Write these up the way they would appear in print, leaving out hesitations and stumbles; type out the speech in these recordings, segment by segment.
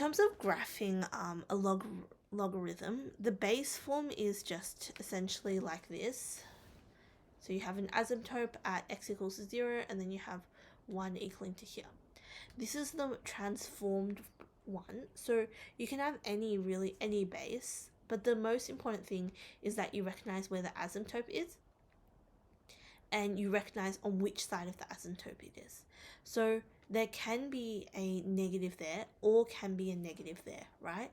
terms of graphing a logarithm, the base form is just essentially like this. So you have an asymptote at x equals 0, and then you have 1 equaling to here. This is the transformed one. So you can have any base, but the most important thing is that you recognize where the asymptote is, and you recognize on which side of the asymptote it is. So there can be a negative there, or can be a negative there, right?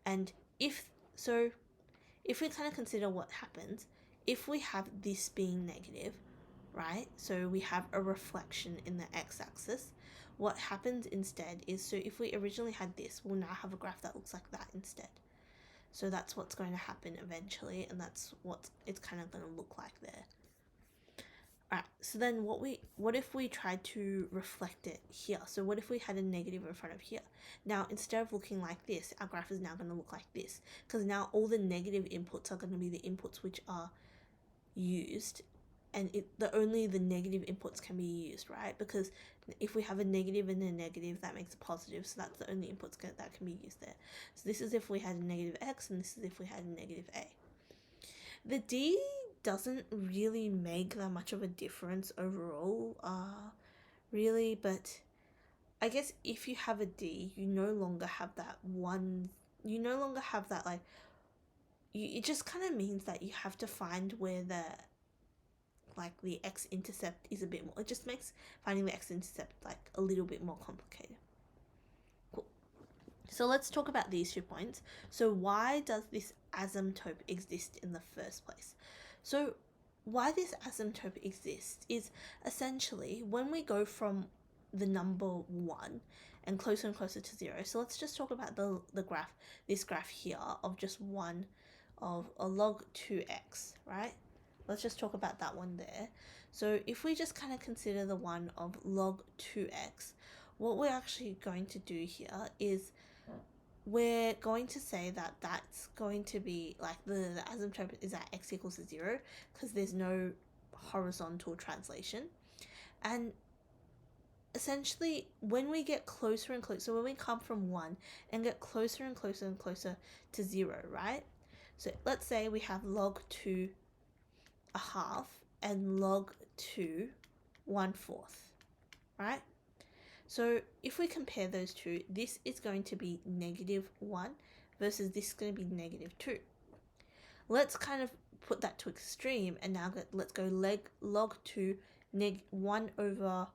And if we kind of consider what happens, if we have this being negative, right? So we have a reflection in the x-axis. What happens instead is, so if we originally had this, we'll now have a graph that looks like that instead. So that's what's going to happen eventually, and that's what it's kind of going to look like there. Alright, so then what if we tried to reflect it here? So what if we had a negative in front of here? Now, instead of looking like this, our graph is now going to look like this, because now all the negative inputs are going to be the inputs which are used, and only the negative inputs can be used, right? Because if we have a negative and a negative, that makes a positive, so that's the only inputs that can be used there. So this is if we had a negative x, and this is if we had a negative a. The d doesn't really make that much of a difference overall, really, but I guess if you have a d, you no longer have that like, it just kind of means that you have to find where the x-intercept is a bit more. It just makes finding the x-intercept like a little bit more complicated. Cool. So let's talk about these 2 points. So why does this asymptote exist in the first place? So why this asymptote exists is essentially when we go from the number 1 and closer to 0. So let's just talk about the graph, this graph here of just 1 of a log 2x, right? Let's just talk about that one there. So if we just kind of consider the one of log 2x, what we're actually going to do here is we're going to say that that's going to be like the asymptote is at x equals 0, because there's no horizontal translation. And essentially when we get closer and closer, so when we come from 1 and get closer and closer to 0, right? So let's say we have log 2 a half and log 2 1/4, right? So if we compare those two, this is going to be -1 versus this is going to be -2. Let's kind of put that to extreme, and now let's go log 2 1 over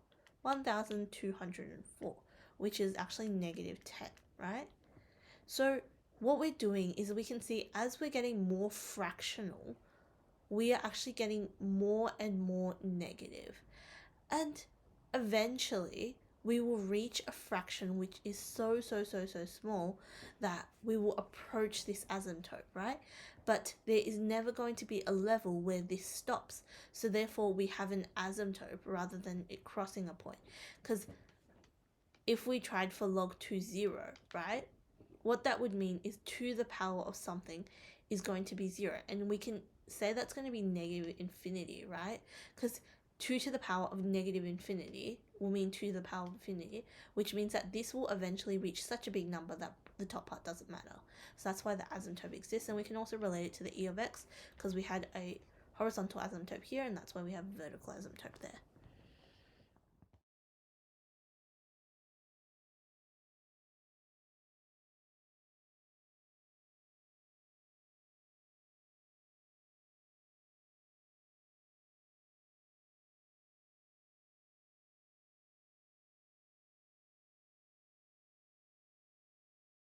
1204, which is actually -10, right? So what we're doing is we can see as we're getting more fractional, we are actually getting more and more negative. And eventually we will reach a fraction which is so small that we will approach this asymptote, right? But there is never going to be a level where this stops. So therefore we have an asymptote rather than it crossing a point. Because if we tried for log 2 0, right? What that would mean is 2 to the power of something is going to be 0. And we can say that's going to be negative infinity, right? Because 2 to the power of negative infinity will mean 2 to the power of infinity, which means that this will eventually reach such a big number that the top part doesn't matter. So that's why the asymptote exists. And we can also relate it to the E of x, because we had a horizontal asymptote here, and that's why we have a vertical asymptote there.